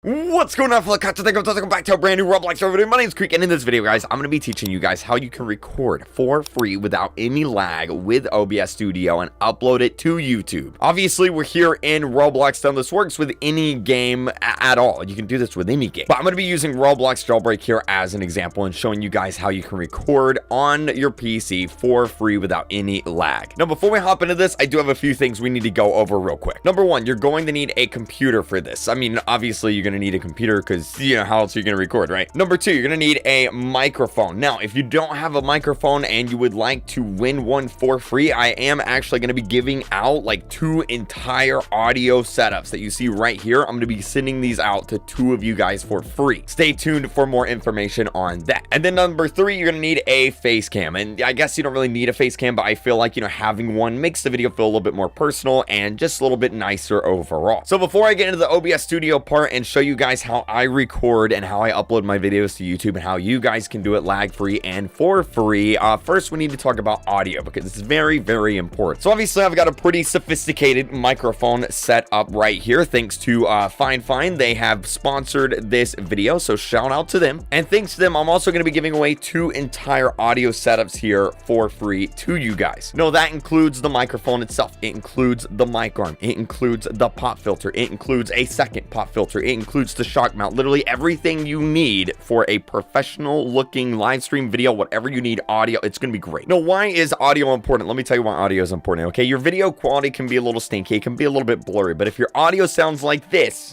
What's going on, fellow content? Welcome back to a brand new Roblox video. My name is Kreek, and in this video, guys, I'm going to be teaching you guys how you can record for free without any lag with OBS Studio and upload it to YouTube. Obviously, we're here in Roblox, and this works with any game at all. You can do this with any game. But I'm going to be using Roblox Jailbreak here as an example and showing you guys how you can record on your PC for free without any lag. Now, before we hop into this, I do have a few things we need to go over real quick. Number one, you're going to need a computer for this. I mean, obviously, you're going to need a computer because, you know, how else are you going to record, right? Number two, you're going to need a microphone. Now, if you don't have a microphone and you would like to win one for free, I am actually going to be giving out like 2 entire audio setups that you see right here. I'm going to be sending these out to 2 of you guys for free. Stay tuned for more information on that. And then number 3, you're going to need a face cam. And I guess you don't really need a face cam, but I feel like, you know, having one makes the video feel a little bit more personal and just a little bit nicer overall. So before I get into the OBS Studio part and show you guys how I record and how I upload my videos to YouTube and how you guys can do it lag-free and for free, first we need to talk about audio because it's very, very important. So obviously I've got a pretty sophisticated microphone set up right here thanks to FiFine. They have sponsored this video, so shout out to them. And thanks to them, I'm also going to be giving away 2 entire audio setups here for free to you guys. No, that includes the microphone itself. It includes the mic arm. It includes the pop filter. It includes a second pop filter. It includes the shock mount. Literally everything you need for a professional looking live stream video, whatever you need audio, it's going to be great. Now, why is audio important? Let me tell you why audio is important, okay? Your video quality can be a little stinky. It can be a little bit blurry, but if your audio sounds like this,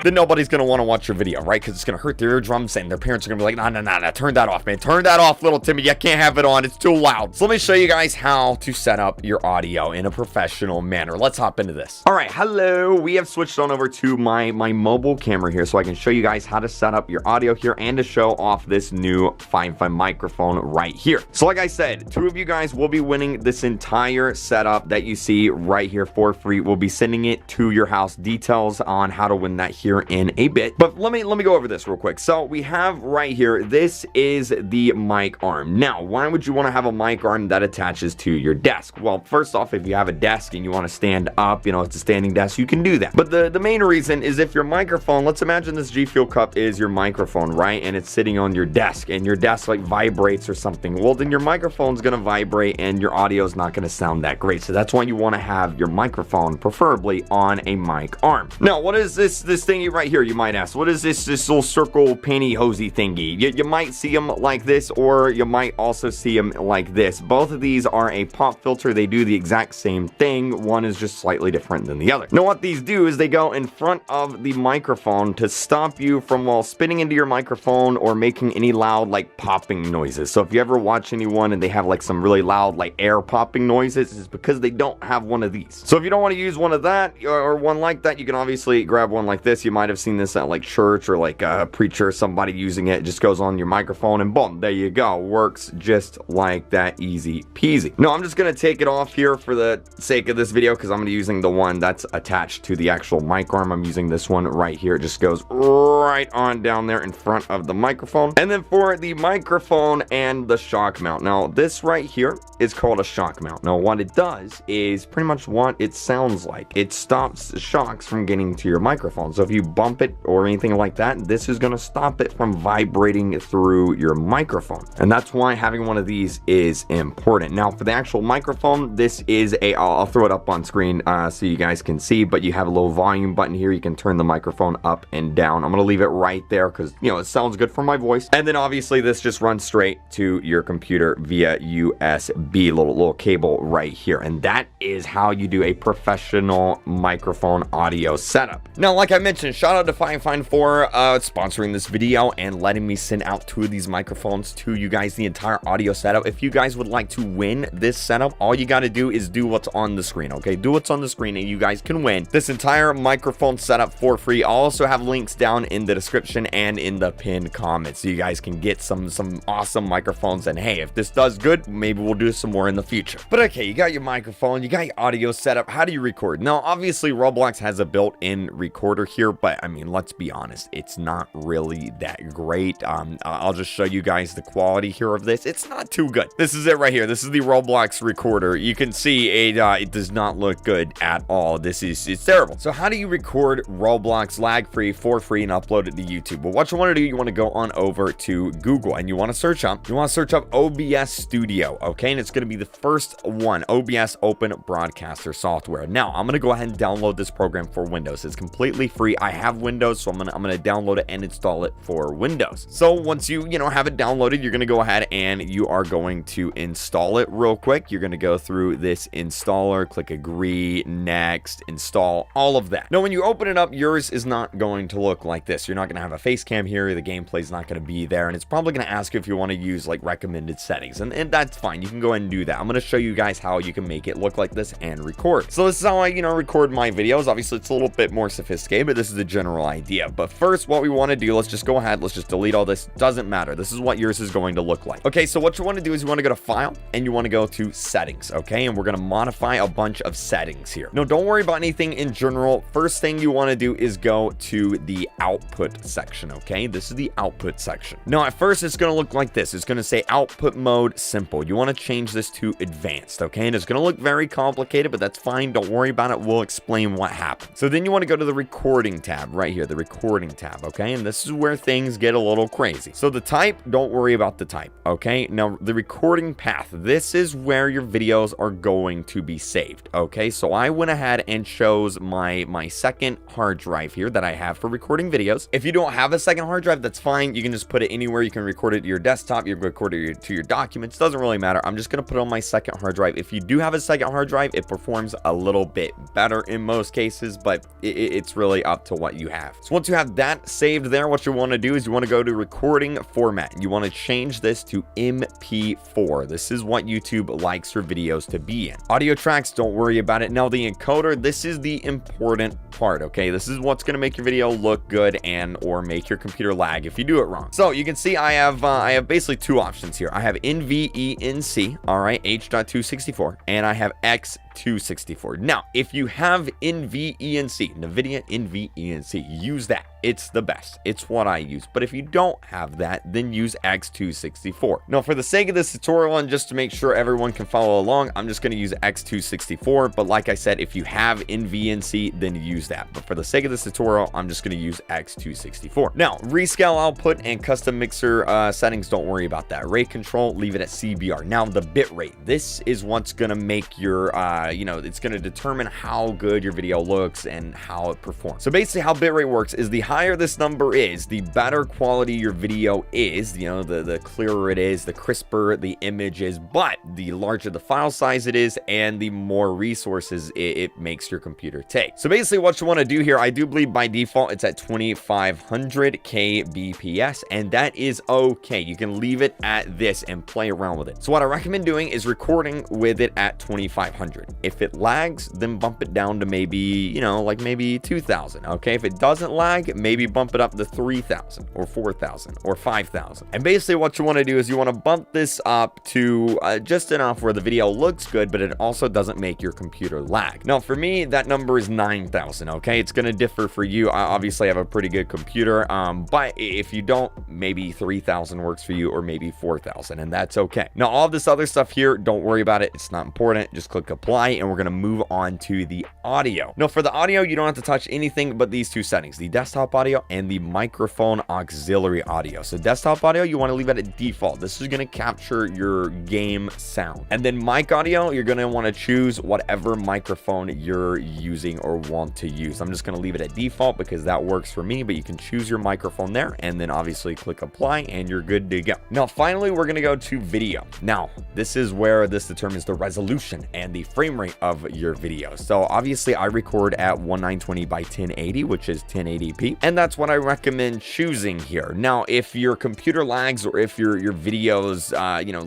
then nobody's going to want to watch your video, right? Because it's going to hurt their eardrums, and their parents are going to be like, nah, turn that off, man. Turn that off, little Timmy. You can't have it on. It's too loud. So let me show you guys how to set up your audio in a professional manner. Let's hop into this. All right, hello. We have switched on over to my mobile camera here so I can show you guys how to set up your audio here and to show off this new FiFine microphone right here. So like I said, 2 of you guys will be winning this entire setup that you see right here for free. We'll be sending it to your house. Details on how to win that here in a bit, but let me go over this real quick. So we have right here, this is the mic arm. Now, why would you want to have a mic arm that attaches to your desk? Well, first off, if you have a desk and you want to stand up, you know, it's a standing desk, you can do that. But the main reason is if your microphone, let's imagine this G Fuel cup is your microphone, right? And it's sitting on your desk and your desk like vibrates or something. Well, then your microphone's going to vibrate and your audio is not going to sound that great. So that's why you want to have your microphone preferably on a mic arm. Now, what is this thingy right here, you might ask? What is this little circle pantyhosey thingy? You might see them like this, or you might also see them like this. Both of these are a pop filter. They do the exact same thing. One is just slightly different than the other. Now, what these do is they go in front of the microphone to stop you from, well, spitting into your microphone or making any loud, like, popping noises. So if you ever watch anyone and they have, like, some really loud, like, air popping noises, it's because they don't have one of these. So if you don't want to use one of that or one like that, you can obviously grab one like this. You might have seen this at like church or like a preacher, somebody using it. It just goes on your microphone and boom, there you go. Works just like that, easy peasy. No, I'm just gonna take it off here for the sake of this video because I'm gonna be using the one that's attached to the actual mic arm. I'm using this one right here. It just goes right on down there in front of the microphone. And then for the microphone and the shock mount, now this right here is called a shock mount. Now what it does is pretty much what it sounds like. It stops shocks from getting to your microphone. So if you bump it or anything like that, this is going to stop it from vibrating through your microphone. And that's why having one of these is important. Now for the actual microphone, this is I'll throw it up on screen so you guys can see, but you have a little volume button here. You can turn the microphone up and down. I'm going to leave it right there because, you know, it sounds good for my voice. And then obviously this just runs straight to your computer via USB, little cable right here. And that is how you do a professional microphone audio setup. Now, like I mentioned, shout out to FiFine for sponsoring this video and letting me send out 2 of these microphones to you guys, the entire audio setup. If you guys would like to win this setup, all you got to do is do what's on the screen, okay? Do what's on the screen and you guys can win this entire microphone setup for free. I'll also have links down in the description and in the pinned comments so you guys can get some awesome microphones. And hey, if this does good, maybe we'll do some more in the future. But okay, you got your microphone, you got your audio setup. How do you record? Now, obviously, Roblox has a built-in recorder here, but I mean, let's be honest, it's not really that great. I'll just show you guys the quality here of this. It's not too good. This is it right here. This is the Roblox recorder. You can see it does not look good at all. It's terrible. So how do you record Roblox lag-free for free and upload it to YouTube? Well, what you want to do, you want to go on over to Google and you want to search up OBS Studio, okay? And it's going to be the first one, OBS Open Broadcaster Software. Now, I'm going to go ahead and download this program for Windows. It's completely free. I have Windows, so I'm going to download it and install it for Windows. So once you have it downloaded, you're going to go ahead and you are going to install it real quick. You're going to go through this installer, click agree, next, install, all of that. Now, when you open it up, yours is not going to look like this. You're not going to have a face cam here. The gameplay is not going to be there, and it's probably going to ask you if you want to use like recommended settings, and that's fine. You can go ahead and do that. I'm going to show you guys how you can make it look like this and record. So this is how I record my videos. Obviously, it's a little bit more sophisticated, but this is the general idea. But first, what we want to do, let's just go ahead, let's just delete all this. Doesn't matter. This is what yours is going to look like. Okay, so what you want to do is you want to go to File and you want to go to Settings, okay? And we're going to modify a bunch of settings here. No, don't worry about anything in general. First thing you want to do is go to the output section, okay? This is the output section. Now, at first, it's going to look like this. It's going to say output mode simple. You want to change this to advanced, okay? And it's going to look very complicated, but that's fine. Don't worry about it. We'll explain what happened. So then you want to go to the recording tab right here, the recording tab, okay? And this is where things get a little crazy. So the type, don't worry about the type, okay? Now, the recording path, this is where your videos are going to be saved, okay? So I went ahead and chose my second hard drive here that I have for recording videos. If you don't have a second hard drive, that's fine. You can just put it anywhere. You can record it to your desktop. You can record it to your documents. Doesn't really matter. I'm just going to put it on my second hard drive. If you do have a second hard drive, it performs a little bit better in most cases, but it's really up to what you have. So once you have that saved there, what you want to do is you want to go to recording format. You want to change this to MP4. This is what YouTube likes your videos to be in. Audio tracks, don't worry about it. Now the encoder, this is the important part, okay? This is what's going to make your video look good and or make your computer lag if you do it wrong. So you can see I have basically two options here. I have NVENC, all right, H.264, and I have X264. Now, if you have NVENC, NVIDIA NVENC, use that. It's the best. It's what I use. But if you don't have that, then use X264. Now, for the sake of this tutorial and just to make sure everyone can follow along, I'm just going to use X264. But like I said, if you have NVENC, then use that. But for the sake of this tutorial, I'm just going to use X264. Now, rescale output and custom mixer settings, don't worry about that. Rate control, leave it at CBR. Now, the bit rate. This is what's going to make your, it's going to determine how good your video looks and how it performs. So basically how bitrate works is the higher this number is, the better quality your video is, the clearer it is, the crisper the image is, but the larger the file size it is and the more resources it makes your computer take. So basically what you want to do here, I do believe by default it's at 2500 kbps, and that is okay. You can leave it at this and play around with it. So what I recommend doing is recording with it at 2500. If it lags, then bump it down to maybe, like maybe 2000. Okay, if it doesn't lag, maybe bump it up to 3000 or 4000 or 5000. And basically what you want to do is you want to bump this up to just enough where the video looks good, but it also doesn't make your computer lag. Now for me, that number is 9000. Okay, it's going to differ for you. I obviously have a pretty good computer, but if you don't, maybe 3000 works for you, or maybe 4000, and that's okay. Now all of this other stuff here, don't worry about it. It's not important. Just click apply, and we're going to move on to the audio. Now for the audio, you don't have to touch anything but these two settings, the desktop audio and the microphone auxiliary audio. So desktop audio, you want to leave it at default. This is going to capture your game sound. And then mic audio, you're going to want to choose whatever microphone you're using or want to use. I'm just going to leave it at default because that works for me, but you can choose your microphone there and then obviously click apply and you're good to go. Now finally, we're going to go to video. Now this is where this determines the resolution and the frame rate of your video. So obviously I record at 1920 by 1080, which is 1080p. 720p, and that's what I recommend choosing here. Now, if your computer lags or if your videos,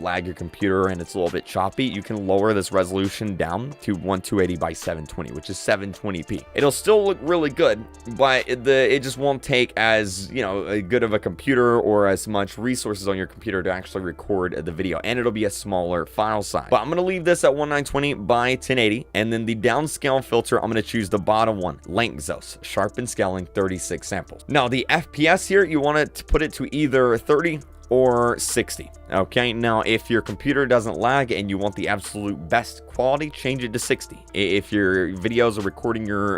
lag your computer and it's a little bit choppy, you can lower this resolution down to 1280 by 720, which is 720p. It'll still look really good, but it just won't take as, good of a computer or as much resources on your computer to actually record the video, and it'll be a smaller file size. But I'm going to leave this at 1920 by 1080, and then the downscale filter, I'm going to choose the bottom one, Lengthos, sharpen scaling 36 samples. Now, the FPS here, you want to put it to either 30 or 60. Okay, now if your computer doesn't lag and you want the absolute best quality, change it to 60. If your videos are recording you're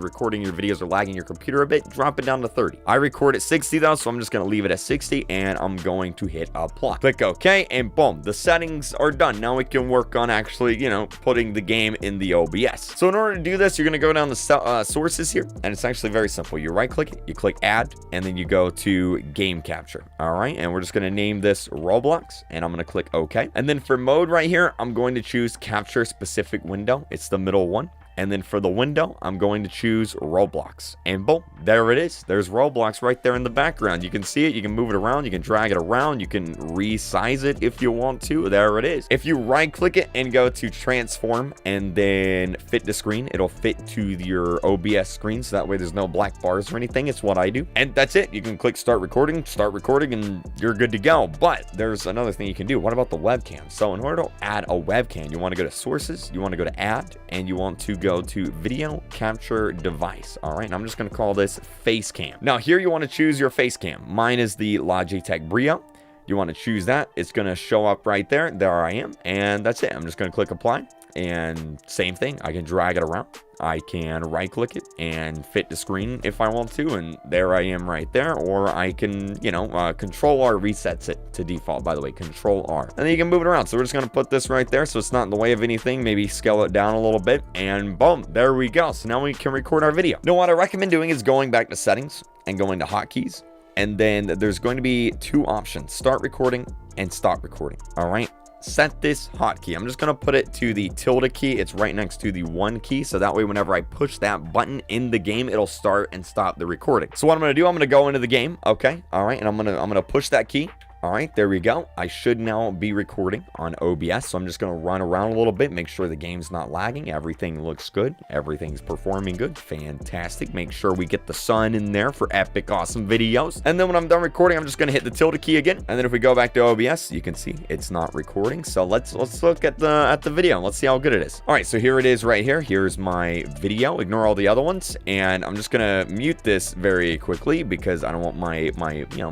recording your videos are lagging your computer a bit, drop it down to 30. I record at 60 though, so I'm just gonna leave it at 60 and I'm going to hit apply. Click OK, and boom, the settings are done. Now we can work on actually, putting the game in the OBS. So in order to do this, you're gonna go down the sources here, and it's actually very simple. You right click it, you click add, and then you go to game capture. All right, and we're just gonna name this Roblox, and I'm going to click OK. And then for mode right here, I'm going to choose capture specific window. It's the middle one. And then for the window, I'm going to choose Roblox. And boom, there it is. There's Roblox right there in the background. You can see it. You can move it around. You can drag it around. You can resize it if you want to. There it is. If you right click it and go to transform and then fit to screen, it'll fit to your OBS screen. So that way there's no black bars or anything. It's what I do. And that's it. You can click start recording, and you're good to go. But there's another thing you can do. What about the webcam? So in order to add a webcam, you want to go to sources, you want to go to add, and you want to go to video capture device. All right, and I'm just going to call this face cam. Now here you want to choose your face cam. Mine is the Logitech Brio. You want to choose that. It's going to show up right there. There I am, and that's it. I'm just going to click apply, and same thing. I can drag it around. I can right click it and fit the screen if I want to, and there I am right there. Or I can, control R resets it to default, by the way, control R. And then you can move it around. So we're just going to put this right there so it's not in the way of anything. Maybe scale it down a little bit, and boom, there we go. So now we can record our video. Now what I recommend doing is going back to settings and going to hotkeys. And then there's going to be two options, start recording and stop recording. All right. Set this hotkey. I'm just going to put it to the tilde key. It's right next to the 1 key. So that way, whenever I push that button in the game, it'll start and stop the recording. So what I'm going to do, I'm going to go into the game. Okay. All right. And I'm going to push that key. All right, there we go. I should now be recording on OBS. So I'm just going to run around a little bit, make sure the game's not lagging. Everything looks good. Everything's performing good. Fantastic. Make sure we get the sun in there for epic, awesome videos. And then when I'm done recording, I'm just going to hit the tilde key again. And then if we go back to OBS, you can see it's not recording. So let's look at the video. Let's see how good it is. All right, so here it is right here. Here's my video. Ignore all the other ones. And I'm just going to mute this very quickly because I don't want my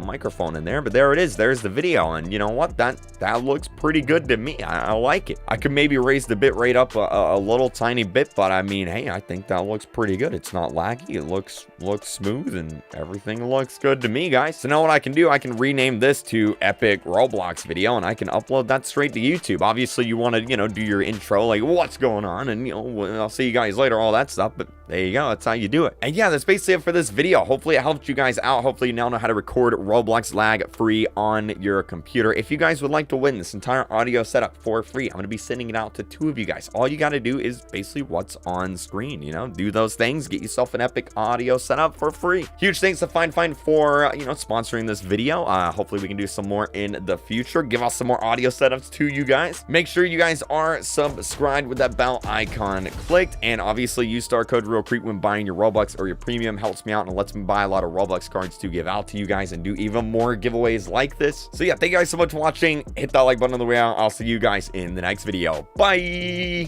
microphone in there. But there it is. There's the video, and you know what, that looks pretty good to me. I like it. I could maybe raise the bit rate up a little tiny bit, but I mean, hey, I think that looks pretty good. It's not laggy. It looks smooth, and everything looks good to me, guys. So now what I can do, I can rename this to epic Roblox video, and I can upload that straight to YouTube. Obviously you want to do your intro, like what's going on, and I'll see you guys later, all that stuff. But there you go, that's how you do it. And yeah, that's basically it for this video. Hopefully it helped you guys out. Hopefully you now know how to record Roblox lag free on your computer. If you guys would like to win this entire audio setup for free, I'm going to be sending it out to 2 of you guys. All you got to do is basically what's on screen, do those things, get yourself an epic audio setup for free. Huge thanks to FiFine for sponsoring this video. Hopefully we can do some more in the future, give us some more audio setups to you guys. Make sure you guys are subscribed with that bell icon clicked, and obviously use star code RealCreek when buying your Robux or your premium. Helps me out and lets me buy a lot of Robux cards to give out to you guys and do even more giveaways like this. So yeah, thank you guys so much for watching. Hit that like button on the way out. I'll see you guys in the next video. Bye.